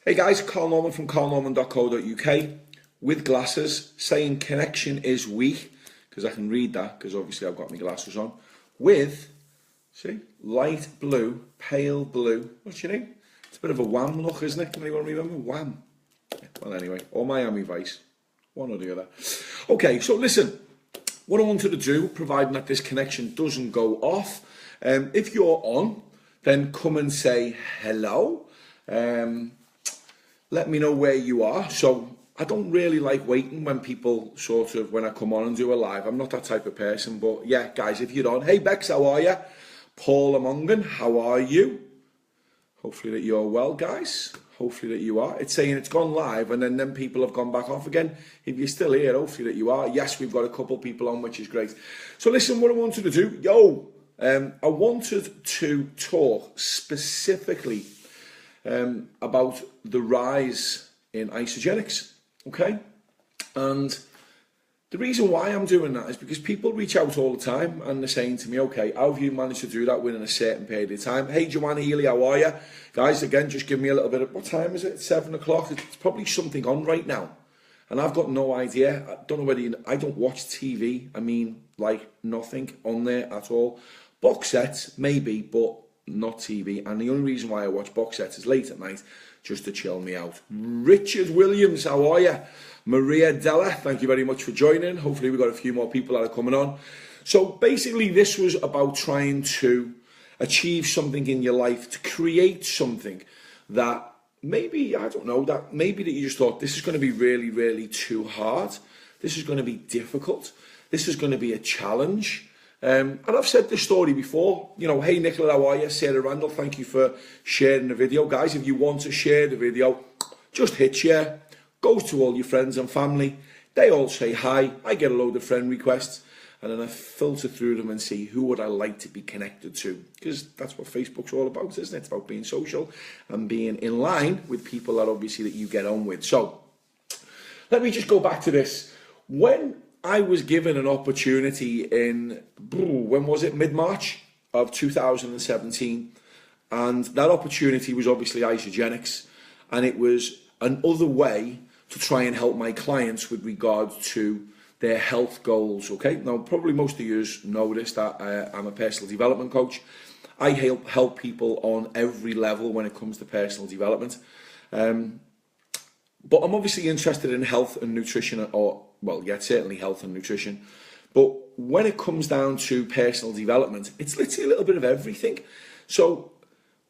Hey guys, Carl Norman from carlnorman.co.uk with glasses, saying connection is weak, because I can read that, because obviously I've got my glasses on, with, see, light blue, pale blue, what's your name? It's a bit of a Wham look, isn't it? Can anyone remember? Wham. Well, anyway, or Miami Vice, one or the other. Okay, so listen, what I wanted to do, providing that this connection doesn't go off, if you're on, then come and say hello. Let me know where you are. So I don't really like waiting when people when I come on and do a live. I'm not that type of person, but yeah, guys, if you're on, hey Bex, how are you? Paul Amongan, how are you? Hopefully that you're well, guys. Hopefully that you are. It's saying it's gone live and then people have gone back off again. If you're still here, hopefully that you are. Yes, we've got a couple people on, which is great. So listen, what I wanted to do, I wanted to talk specifically about the rise in Isagenix, okay? And the reason why I'm doing that is because people reach out all the time and they're saying to me, okay, how have you managed to do that within a certain period of time? Hey, Joanna Healy, how are you? Guys, again, just give me a little bit of, what time is it? 7 o'clock? It's probably something on right now. And I've got no idea. I don't know whether I don't watch TV. I mean, like nothing on there at all. Box sets, maybe, but not TV. And the only reason why I watch box sets is late at night, just to chill me out. Richard Williams, how are you? Maria Della, thank you very much for joining. Hopefully we've got a few more people that are coming on. So basically this was about trying to achieve something in your life, to create something that maybe, I don't know, that maybe that you just thought, this is going to be really, really too hard. This is going to be difficult. This is going to be a challenge. And I've said this story before, you know, hey Nicola, how are you? Sarah Randall, thank you for sharing the video. Guys, if you want to share the video, just hit share. Goes to all your friends and family. They all say hi. I get a load of friend requests. And then I filter through them and see who would I like to be connected to. Because that's what Facebook's all about, isn't it? It's about being social and being in line with people that obviously that you get on with. So, let me just go back to this. When I was given an opportunity in, when was it? Mid-March of 2017. And that opportunity was obviously Isagenix. And it was another way to try and help my clients with regard to their health goals, okay? Now, probably most of you know this, that I'm a personal development coach. I help people on every level when it comes to personal development. But I'm obviously interested in health and nutrition, certainly health and nutrition. But when it comes down to personal development, it's literally a little bit of everything. So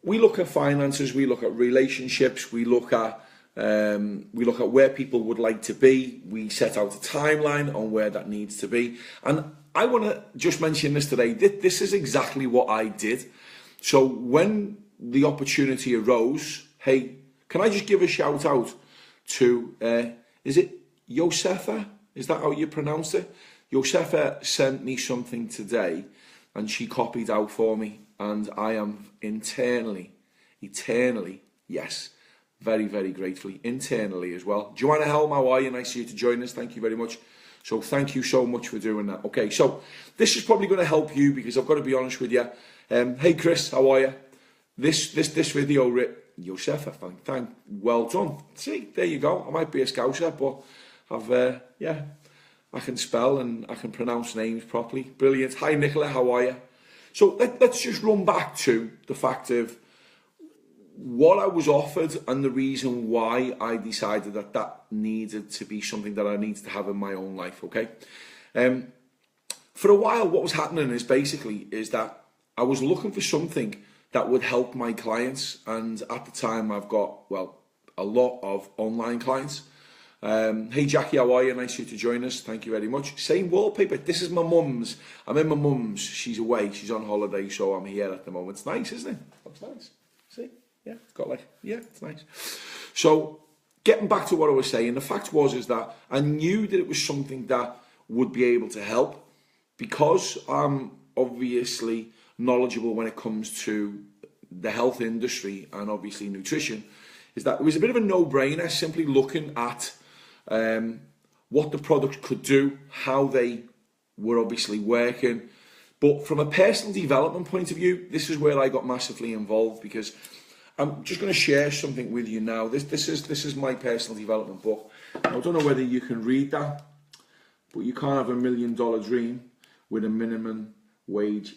we look at finances, we look at relationships, we look at where people would like to be. We set out a timeline on where that needs to be. And I want to just mention this today. This is exactly what I did. So when the opportunity arose, hey, can I just give a shout out to, is it Josefa? Is that how you pronounce it? Josefa sent me something today and she copied out for me. And I am eternally, yes, very, very gratefully, internally as well. Joanna Helm, how are you? Nice of you to join us. Thank you very much. So thank you so much for doing that. Okay, so this is probably going to help you because I've got to be honest with you. Hey Chris, how are you? This video, Josefa, well done. See, there you go. I might be a Scouser, but I can spell and I can pronounce names properly. Brilliant. Hi Nicola, how are you? So let's just run back to the fact of what I was offered and the reason why I decided that needed to be something that I needed to have in my own life, okay? For a while, what was happening is that I was looking for something that would help my clients, and at the time I've got, a lot of online clients. Hey Jackie, how are you? Nice of you to join us. Thank you very much. Same wallpaper. This is my mum's. I'm in my mum's. She's away. She's on holiday, so I'm here at the moment. It's nice, isn't it? Looks nice. See? Yeah, it's got it's nice. So, getting back to what I was saying, the fact is that I knew that it was something that would be able to help because I'm obviously knowledgeable when it comes to the health industry and obviously nutrition, is that it was a bit of a no-brainer simply looking at what the product could do, how they were obviously working. But from a personal development point of view, this is where I got massively involved because I'm just going to share something with you now. This is my personal development book. I don't know whether you can read that, but you can't have $1 million dream with a minimum wage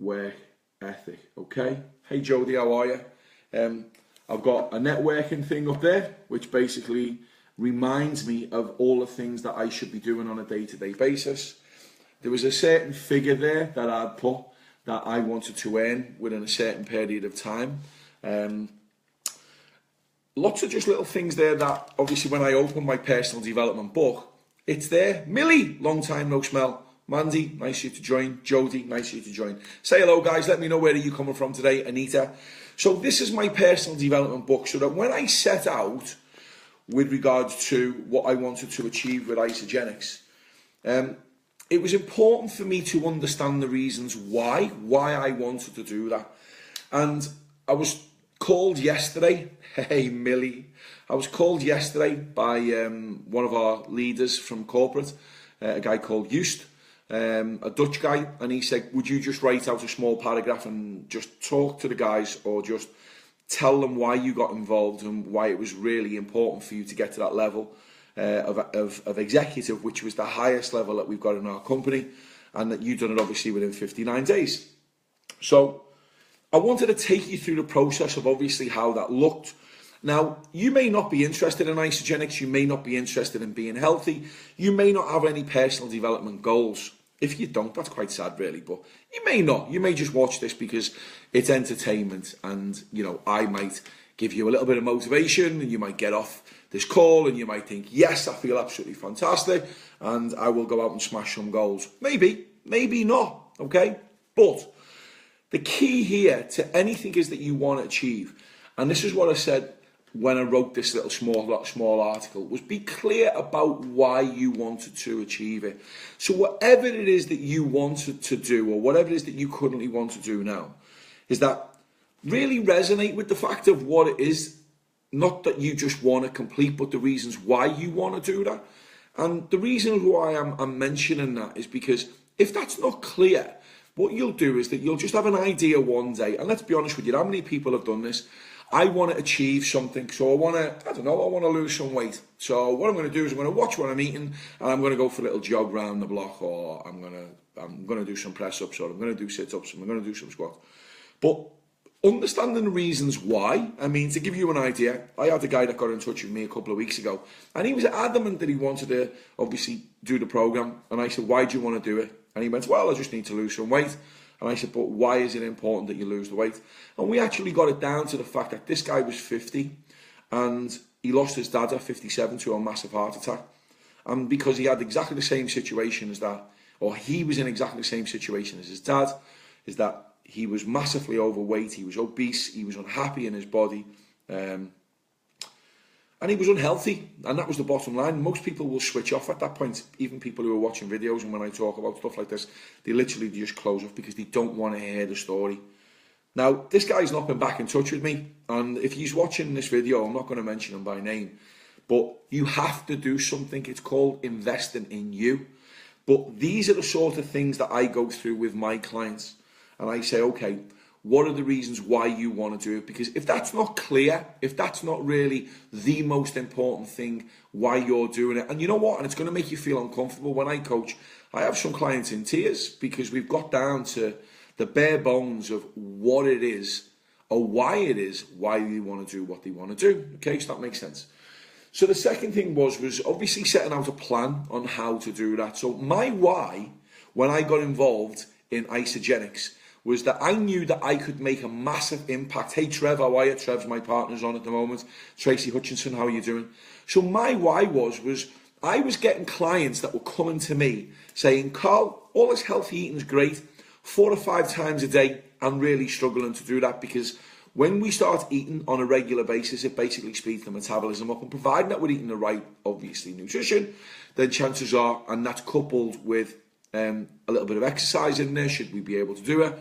work ethic. Okay. Hey Jody, how are you? I've got a networking thing up there, which basically reminds me of all the things that I should be doing on a day-to-day basis. There was a certain figure there that I'd put that I wanted to earn within a certain period of time. Lots of just little things there that obviously when I open my personal development book, it's there. Millie, long time no smell. Mandy, nice you to join. Jody, nice you to join. Say hello guys, let me know where are you coming from today. Anita. So this is my personal development book, so that when I set out with regards to what I wanted to achieve with Isagenix, it was important for me to understand the reasons why I wanted to do that. And I was called yesterday, hey Millie, I was called yesterday by one of our leaders from corporate, a guy called Joost, a Dutch guy, and he said, would you just write out a small paragraph and just talk to the guys, or just tell them why you got involved and why it was really important for you to get to that level of executive, which was the highest level that we've got in our company, and that you've done it obviously within 59 days. So I wanted to take you through the process of obviously how that looked. Now, you may not be interested in Isagenix, you may not be interested in being healthy, you may not have any personal development goals. If you don't, that's quite sad really, but you may not. You may just watch this because it's entertainment, and you know, I might give you a little bit of motivation, and you might get off this call and you might think, yes, I feel absolutely fantastic and I will go out and smash some goals. Maybe, maybe not, okay? But the key here to anything is that you want to achieve, and this is what I said when I wrote this little small article, was be clear about why you wanted to achieve it. So whatever it is that you wanted to do, or whatever it is that you currently want to do now, is that really resonate with the fact of what it is, not that you just want to complete, but the reasons why you want to do that. And the reason why I'm mentioning that is because if that's not clear, what you'll do is that you'll just have an idea one day, and let's be honest with you, how many people have done this? I want to achieve something, so I want to lose some weight. So what I'm going to do is I'm going to watch what I'm eating, and I'm going to go for a little jog round the block, or I'm going to do some press-ups, or I'm going to do sit-ups, and I'm going to do some squats. But understanding the reasons why, I mean, to give you an idea, I had a guy that got in touch with me a couple of weeks ago, and he was adamant that he wanted to obviously do the program, and I said, why do you want to do it? And he went, well, I just need to lose some weight. And I said, but why is it important that you lose the weight? And we actually got it down to the fact that this guy was 50 and he lost his dad at 57 to a massive heart attack. And because he had exactly the same situation as that, or he was in exactly the same situation as his dad, is that he was massively overweight, he was obese, he was unhappy in his body, and he was unhealthy, and that was the bottom line. Most people will switch off at that point, even people who are watching videos, and when I talk about stuff like this, they literally just close off because they don't want to hear the story. Now, this guy's not been back in touch with me, and if he's watching this video, I'm not going to mention him by name, but you have to do something. It's called investing in you. But these are the sort of things that I go through with my clients, and I say, okay, what are the reasons why you want to do it? Because if that's not clear, if that's not really the most important thing why you're doing it, and you know what, and it's going to make you feel uncomfortable. When I coach, I have some clients in tears because we've got down to the bare bones of what it is, or why it is, why they want to do what they want to do. Okay, so that makes sense. So the second thing was obviously setting out a plan on how to do that. So my why, when I got involved in Isagenix, was that I knew that I could make a massive impact. Hey Trev, how are you? Trev's my partner's on at the moment. Tracy Hutchinson, how are you doing? So my why was I was getting clients that were coming to me saying, Carl, all this healthy eating is great. 4 or 5 times a day, I'm really struggling to do that, because when we start eating on a regular basis, it basically speeds the metabolism up, and providing that we're eating the right, obviously, nutrition, then chances are, and that's coupled with a little bit of exercise in there, should we be able to do it,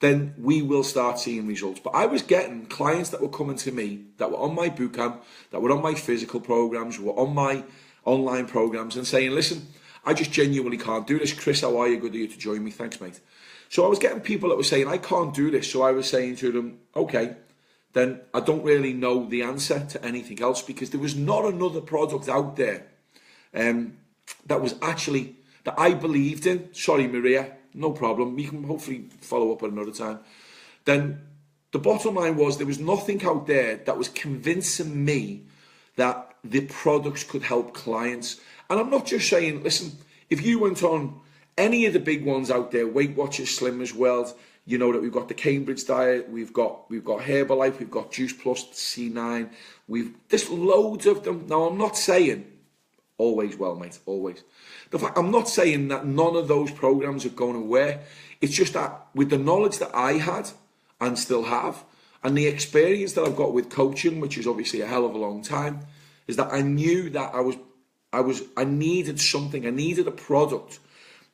then we will start seeing results. But I was getting clients that were coming to me, that were on my bootcamp, that were on my physical programs, were on my online programs, and saying, listen, I just genuinely can't do this. Chris, how are you? Good of you to join me. Thanks, mate. So I was getting people that were saying, I can't do this. So I was saying to them, okay, then I don't really know the answer to anything else, because there was not another product out there that was actually, that I believed in. Sorry, Maria, no problem. We can hopefully follow up at another time. Then the bottom line was, there was nothing out there that was convincing me that the products could help clients. And I'm not just saying, listen, if you went on any of the big ones out there, Weight Watchers, Slimmers World, you know that we've got the Cambridge diet, we've got Herbalife, we've got Juice Plus, C9, there's loads of them. Now, I'm not saying, always well, mate, always. I'm not saying that none of those programs are going to work. It's just that with the knowledge that I had and still have, and the experience that I've got with coaching, which is obviously a hell of a long time, is that I knew that I needed something. I needed a product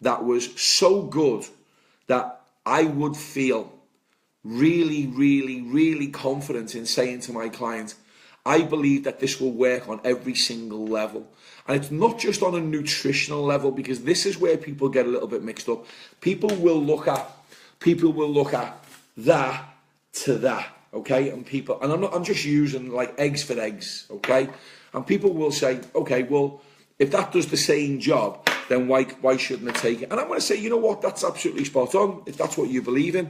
that was so good that I would feel really, really, really confident in saying to my client, I believe that this will work on every single level. And it's not just on a nutritional level, because this is where people get a little bit mixed up. People will look at that to that, okay? And I'm just using like eggs for eggs, okay? And people will say, okay, well, if that does the same job, then why shouldn't I take it? And I'm going to say, you know what, that's absolutely spot on, if that's what you believe in.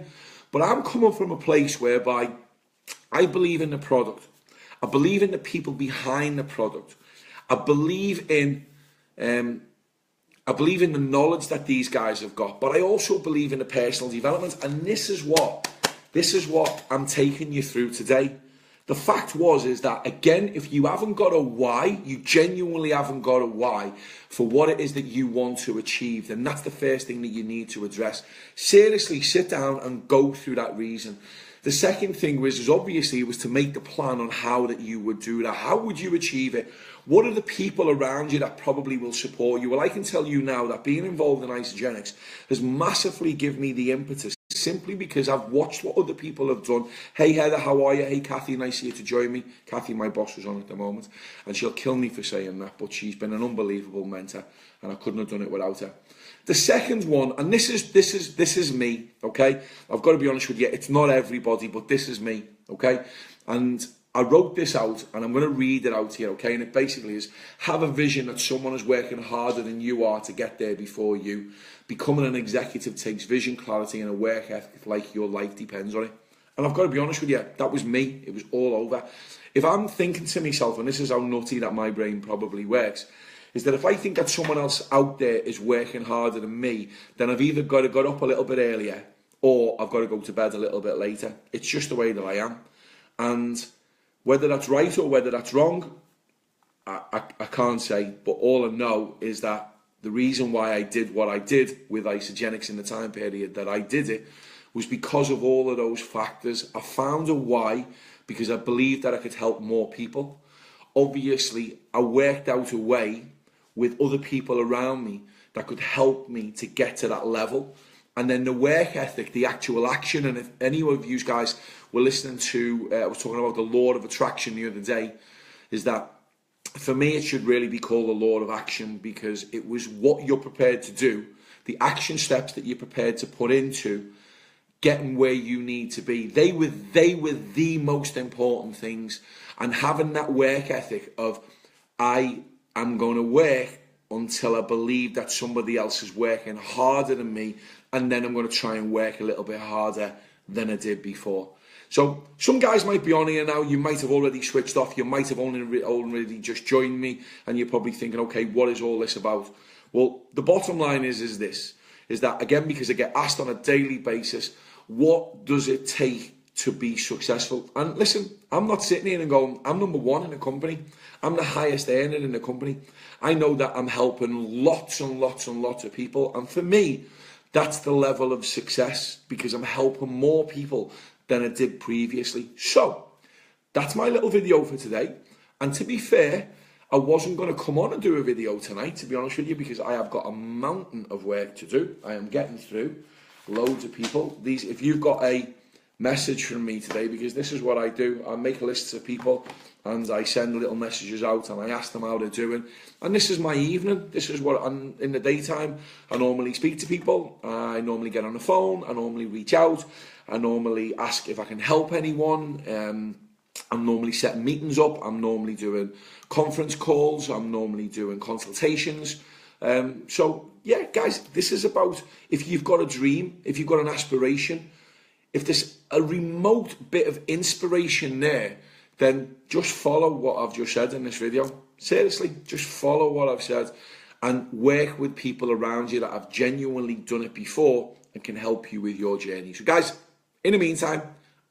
But I'm coming from a place whereby I believe in the product. I believe in the people behind the product. I believe in the knowledge that these guys have got, but I also believe in the personal development. And this is what I'm taking you through today. The fact is that, again, if you haven't got a why, you genuinely haven't got a why for what it is that you want to achieve, then that's the first thing that you need to address. Seriously, sit down and go through that reason. The second thing was to make the plan on how that you would do that. How would you achieve it? What are the people around you that probably will support you? Well, I can tell you now that being involved in Isagenix has massively given me the impetus, simply because I've watched what other people have done. Hey Heather, how are you? Hey Kathy, nice of you to join me. Kathy, my boss, is on at the moment, and she'll kill me for saying that, but she's been an unbelievable mentor, and I couldn't have done it without her. The second one, and this is me, okay? I've got to be honest with you, it's not everybody, but this is me, okay? And I wrote this out, and I'm going to read it out here, okay? And it basically is, have a vision that someone is working harder than you are to get there before you. Becoming an executive takes vision, clarity, and a work ethic like your life depends on it. And I've got to be honest with you, that was me. It was all over. If I'm thinking to myself, and this is how nutty that my brain probably works, is that if I think that someone else out there is working harder than me, then I've either got to get up a little bit earlier, or I've got to go to bed a little bit later. It's just the way that I am. And whether that's right or whether that's wrong, I can't say. But all I know is that the reason why I did what I did with Isagenix in the time period that I did it was because of all of those factors. I found a why because I believed that I could help more people. Obviously, I worked out a way with other people around me that could help me to get to that level. And then the work ethic, the actual action, and if any of you guys were listening to, I was talking about the law of attraction the other day, is that for me it should really be called the law of action, because it was what you're prepared to do, the action steps that you're prepared to put into getting where you need to be. They were the most important things. And having that work ethic of, I am going to work until I believe that somebody else is working harder than me, and then I'm going to try and work a little bit harder than I did before. So some guys might be on here now, you might have already switched off, you might have already just joined me, and you're probably thinking, okay, what is all this about? Well, the bottom line is that, again, because I get asked on a daily basis, what does it take to be successful? And listen, I'm not sitting here and going, I'm number one in the company, I'm the highest earner in the company. I know that I'm helping lots and lots and lots of people, and for me, that's the level of success, because I'm helping more people than I did previously. So that's my little video for today. And to be fair, I wasn't going to come on and do a video tonight, to be honest with you, because I have got a mountain of work to do. I am getting through loads of people. If you've got a message from me today, because this is what I do. I make lists of people and I send little messages out and I ask them how they're doing. And this is my evening. This is what I'm in the daytime. I normally speak to people. I normally get on the phone. I normally reach out. I normally ask if I can help anyone. I'm normally setting meetings up. I'm normally doing conference calls. I'm normally doing consultations. So yeah, guys, this is about, if you've got a dream, if you've got an aspiration, if there's a remote bit of inspiration there, then just follow what I've just said in this video. Seriously, just follow what I've said and work with people around you that have genuinely done it before and can help you with your journey. So guys, in the meantime,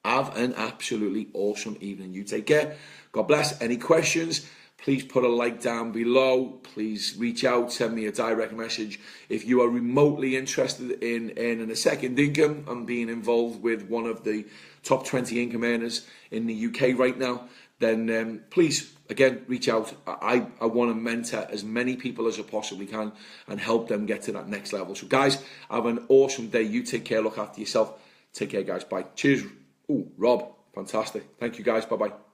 have an absolutely awesome evening. You take care. God bless. Any questions, please put a like down below. Please reach out, send me a direct message. If you are remotely interested in earning a second income and being involved with one of the top 20 income earners in the UK right now, then please, again, reach out. I want to mentor as many people as I possibly can and help them get to that next level. So guys, have an awesome day. You take care. Look after yourself. Take care, guys. Bye. Cheers. Oh, Rob. Fantastic. Thank you, guys. Bye-bye.